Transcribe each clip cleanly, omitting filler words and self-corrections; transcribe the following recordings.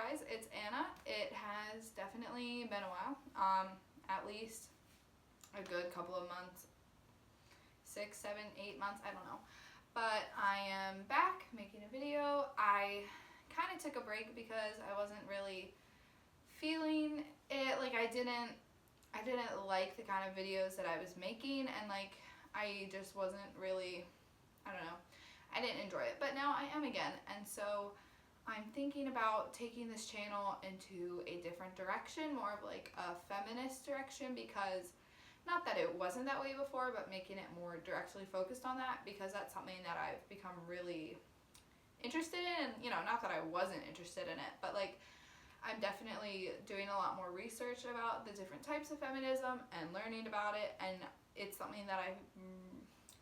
guys, it's Anna. It has definitely been a while, at least a good couple of months, 6, 7, 8 months, I don't know. But I am back making a video. I kind of took a break because I wasn't really feeling it. Like I didn't like the kind of videos that I was making, and like I just wasn't really, I don't know, I didn't enjoy it. But now I am again, and so I'm thinking about taking this channel into a different direction, more of like a feminist direction, because not that it wasn't that way before, but making it more directly focused on that, because that's something that I've become really interested in. You know, not that I wasn't interested in it, but like I'm definitely doing a lot more research about the different types of feminism and learning about it, and it's something that I'm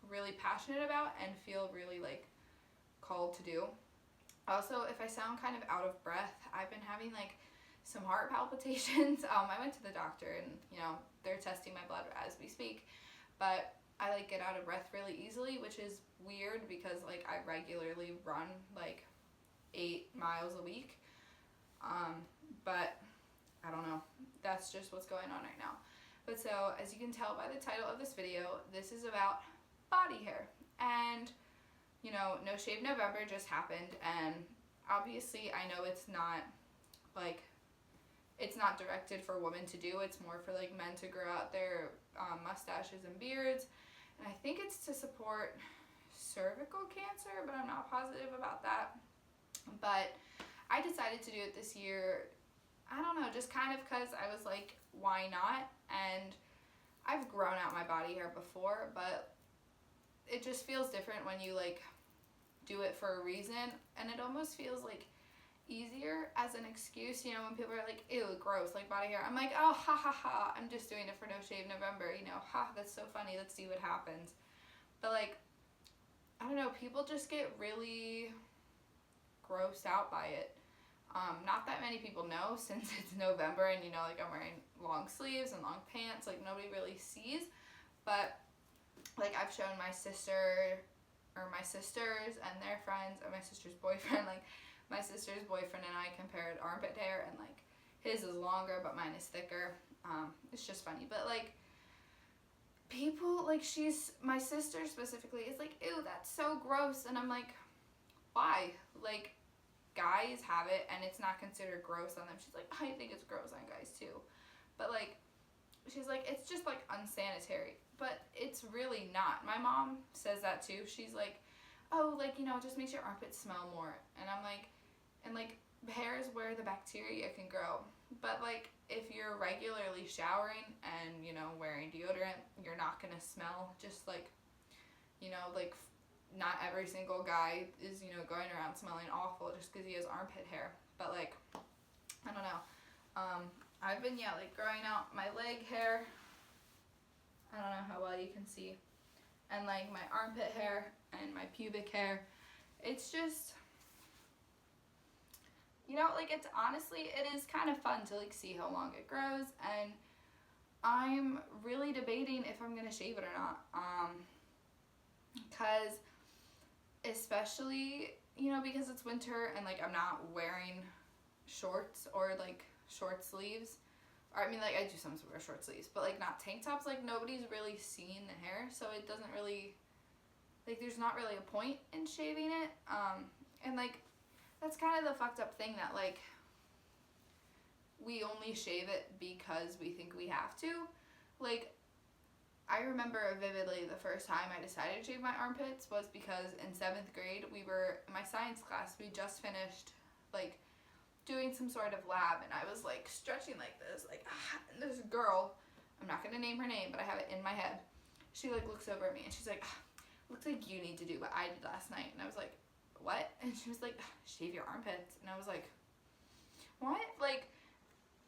really passionate about and feel really like called to do. Also, if I sound kind of out of breath, I've been having like some heart palpitations. I went to the doctor and, you know, they're testing my blood as we speak, but I like get out of breath really easily, which is weird because like I regularly run like 8 miles a week. But I don't know, that's just what's going on right now. But so, as you can tell by the title of this video, this is about body hair. And you know, No Shave November just happened, and obviously I know it's not like, it's not directed for women to do, it's more for like men to grow out their mustaches and beards, and I think it's to support cervical cancer, but I'm not positive about that. But I decided to do it this year, I don't know, just kind of because I was like, why not? And I've grown out my body hair before, but it just feels different when you like do it for a reason, and it almost feels like easier as an excuse, you know, when people are like, ew, gross, like body hair. I'm like, oh, ha ha ha, I'm just doing it for No Shave November, you know, ha, that's so funny, let's see what happens. But like, I don't know, people just get really grossed out by it. Not that many people know, since it's November and, you know, like I'm wearing long sleeves and long pants, like nobody really sees. But like I've shown my sister, or my sisters and their friends, and my sister's boyfriend, like my sister's boyfriend and I compared armpit hair, and like his is longer but mine is thicker. It's just funny, but like people, like my sister specifically is like, ew, that's so gross, and I'm like, why? Like guys have it and it's not considered gross on them. She's like, I think it's gross on guys too, but like she's like, it's just like unsanitary, but it's really not. My mom says that too. She's like, oh, like, you know, it just makes your armpits smell more, and I'm like, and like hair is where the bacteria can grow, but like if you're regularly showering and, you know, wearing deodorant, you're not gonna smell. Just like, you know, like not every single guy is, you know, going around smelling awful just because he has armpit hair. But like, I don't know, I've been, yeah, like growing out my leg hair, I don't know how well you can see, and like my armpit hair and my pubic hair. It's just, you know, like it's honestly, it is kind of fun to like see how long it grows, and I'm really debating if I'm gonna shave it or not, because especially, you know, because it's winter and like I'm not wearing shorts or like short sleeves, or I mean, like I do sometimes wear short sleeves, but like not tank tops. Like nobody's really seeing the hair, so it doesn't really, like there's not really a point in shaving it. And like that's kind of the fucked up thing, that like we only shave it because we think we have to. Like I remember vividly the first time I decided to shave my armpits was because in 7th grade we were in my science class, we just finished like doing some sort of lab, and I was like stretching like this, like, and this girl, I'm not gonna name her name, but I have it in my head, she like looks over at me and she's like, looks like you need to do what I did last night. And I was like, what? And she was like, shave your armpits. And I was like, what? Like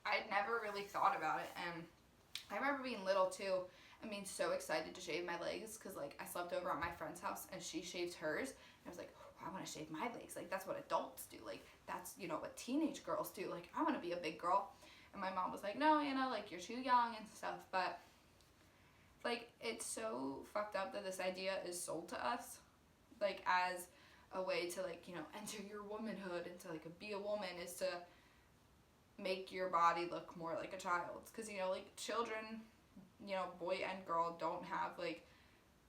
I'd never really thought about it. And I remember being little too and being so excited to shave my legs, because like I slept over at my friend's house and she shaved hers, and I was like, oh, I want to shave my legs, like that's what adults do, like that's, you know, what teenage girls do, like I want to be a big girl. And my mom was like, no, you know, like you're too young and stuff. But like it's so fucked up that this idea is sold to us like as a way to like, you know, enter your womanhood and to like be a woman, is to make your body look more like a child's. Because, like, children, boy and girl don't have, like,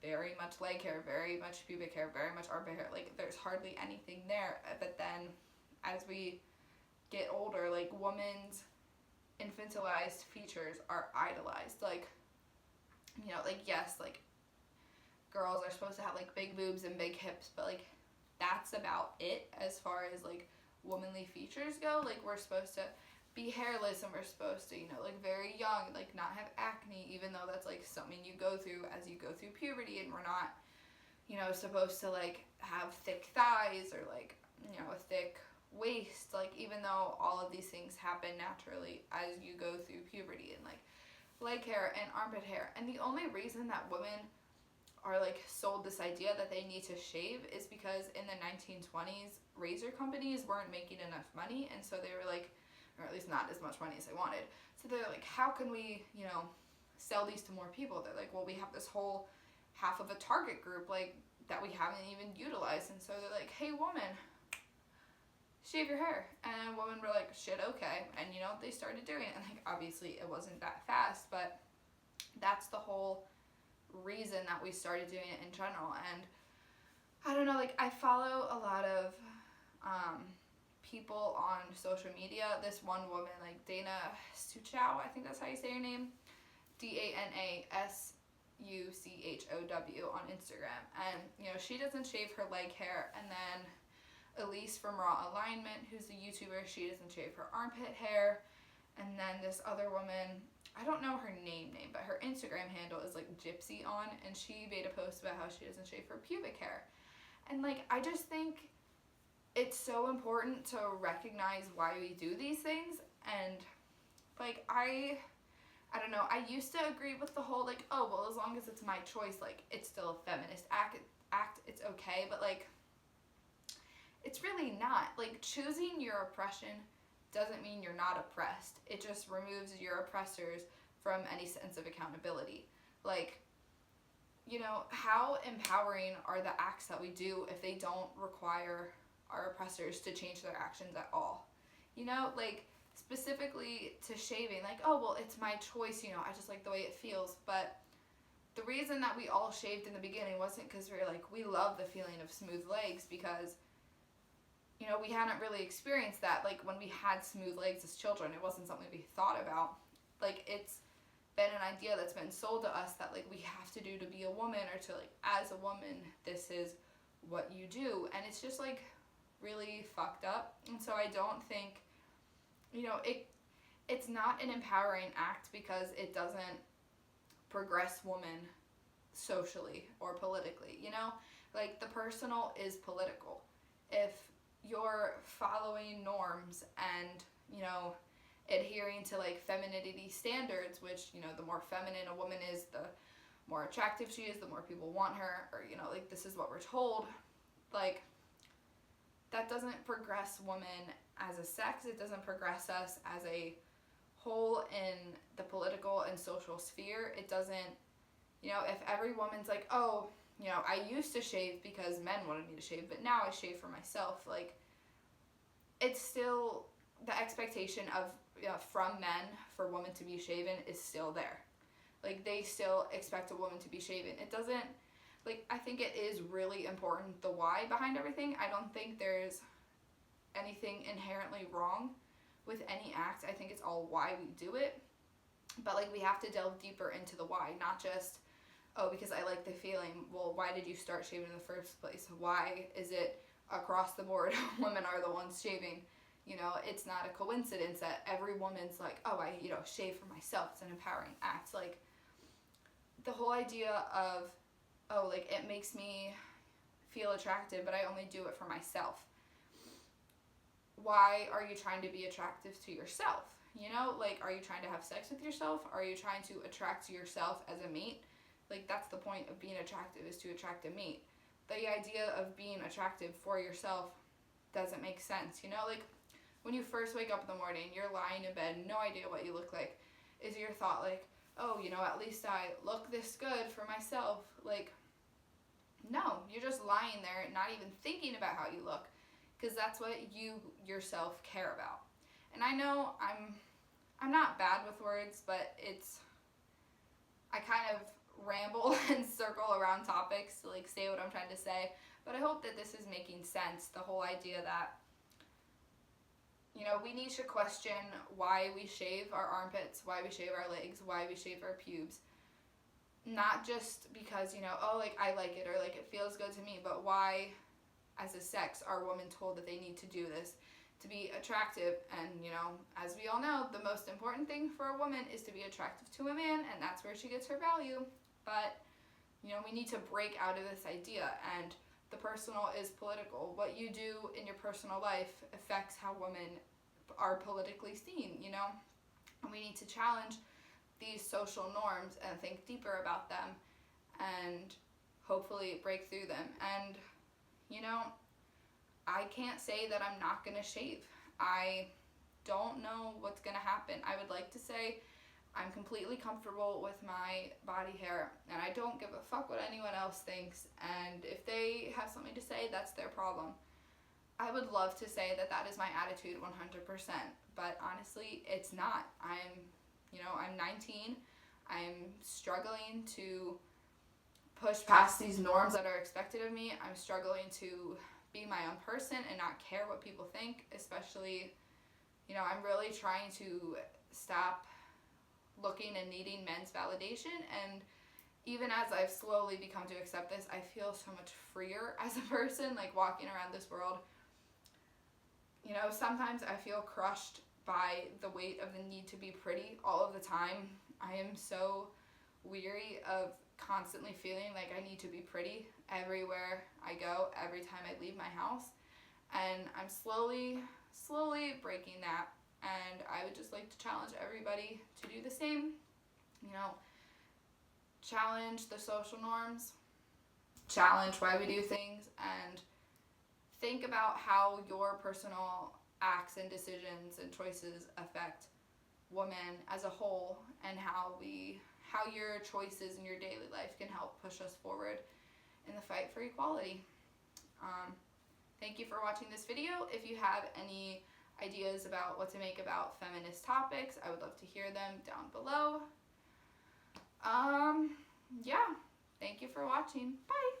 very much leg hair, very much pubic hair, very much armpit hair. Like, there's hardly anything there. But then, as we get older, like, women's infantilized features are idolized. Like, yes, like, girls are supposed to have, like, big boobs and big hips, but, like, that's about it as far as, like, womanly features go. Like, we're supposed to be hairless, and we're supposed to, like, very young, like, not have acne, even though that's, like, something you go through as you go through puberty, and we're not, supposed to, like, have thick thighs or, like, a thick waist, like, even though all of these things happen naturally as you go through puberty, and, like, leg hair and armpit hair. And the only reason that women are, like, sold this idea that they need to shave is because in the 1920s, razor companies weren't making enough money, and so they were like, or at least not as much money as they wanted. So they're like, how can we, sell these to more people? They're like, well, we have this whole half of a target group, like, that we haven't even utilized. And so they're like, hey, woman, shave your hair. And women were like, shit, okay. And, they started doing it. And, like, obviously it wasn't that fast, but that's the whole reason that we started doing it in general. And I don't know, like, I follow a lot of people on social media. This one woman, like, Dana Suchow, I think that's how you say her name, DANASUCHOW on Instagram. And, she doesn't shave her leg hair. And then Elise from Raw Alignment, who's a YouTuber, she doesn't shave her armpit hair. And then this other woman, I don't know her name, but her Instagram handle is, like, Gypsy On, and she made a post about how she doesn't shave her pubic hair. And, like, I just think it's so important to recognize why we do these things. And, like, I don't know, I used to agree with the whole, like, oh, well, as long as it's my choice, like, it's still a feminist act, it's okay. But, like, it's really not. Like, choosing your oppression doesn't mean you're not oppressed. It just removes your oppressors from any sense of accountability. Like, how empowering are the acts that we do if they don't require our oppressors to change their actions at all? Like, specifically to shaving, like, oh, well, it's my choice, I just like the way it feels. But the reason that we all shaved in the beginning wasn't because we were like, we love the feeling of smooth legs, because we hadn't really experienced that. Like, when we had smooth legs as children, it wasn't something we thought about. Like, it's been an idea that's been sold to us that, like, we have to do to be a woman, or to, like, as a woman, this is what you do. And it's just, like, really fucked up. And so I don't think, it's not an empowering act because it doesn't progress women socially or politically, Like, the personal is political. If you're following norms and, adhering to, like, femininity standards, which, the more feminine a woman is, the more attractive she is, the more people want her, or, like, this is what we're told, like, that doesn't progress women as a sex. It doesn't progress us as a whole in the political and social sphere. It doesn't, if every woman's like, oh, I used to shave because men wanted me to shave, but now I shave for myself. Like, it's still, the expectation of, from men for women to be shaven is still there. Like, they still expect a woman to be shaven. It doesn't, like, I think it is really important, the why behind everything. I don't think there's anything inherently wrong with any act. I think it's all why we do it. But, like, we have to delve deeper into the why, not just, oh, because I like the feeling. Well, why did you start shaving in the first place? Why is it across the board women are the ones shaving? It's not a coincidence that every woman's like, oh, I, shave for myself. It's an empowering act. Like, the whole idea of, oh, like, it makes me feel attractive, but I only do it for myself. Why are you trying to be attractive to yourself? Like, are you trying to have sex with yourself? Are you trying to attract yourself as a mate? Like, that's the point of being attractive, is to attract a mate. The idea of being attractive for yourself doesn't make sense, Like, when you first wake up in the morning, you're lying in bed, no idea what you look like. Is your thought like, oh, at least I look this good for myself? Like, no, you're just lying there, not even thinking about how you look, because that's what you yourself care about. And I know I'm not bad with words, but I kind of ramble and circle around topics to like say what I'm trying to say. But I hope that this is making sense. The whole idea that, you know, we need to question why we shave our armpits, why we shave our legs, why we shave our pubes. Not just because, you know, oh, like I like it or like it feels good to me, but why as a sex are women told that they need to do this to be attractive? And, you know, as we all know, the most important thing for a woman is to be attractive to a man, and that's where she gets her value. But, you know, we need to break out of this idea, and the personal is political. What you do in your personal life affects how women are politically seen, you know? And we need to challenge these social norms and think deeper about them and hopefully break through them. And, you know, I can't say that I'm not going to shave. I don't know what's going to happen. I would like to say I'm completely comfortable with my body hair, and I don't give a fuck what anyone else thinks, and if they have something to say, that's their problem. I would love to say that that is my attitude 100%, but honestly, it's not. I'm 19. I'm struggling to push past these norms that are expected of me. I'm struggling to be my own person and not care what people think, especially, you know, I'm really trying to stop looking and needing men's validation. And even as I've slowly become to accept this, I feel so much freer as a person, like walking around this world. You know, sometimes I feel crushed by the weight of the need to be pretty all of the time. I am so weary of constantly feeling like I need to be pretty everywhere I go, every time I leave my house. And I'm slowly breaking that. And I would just like to challenge everybody to do the same. You know, challenge the social norms, challenge why we do things, and think about how your personal acts and decisions and choices affect women as a whole, and how your choices in your daily life can help push us forward in the fight for equality. Thank you for watching this video. If you have any ideas about what to make about feminist topics, I would love to hear them down below. Yeah, thank you for watching. Bye!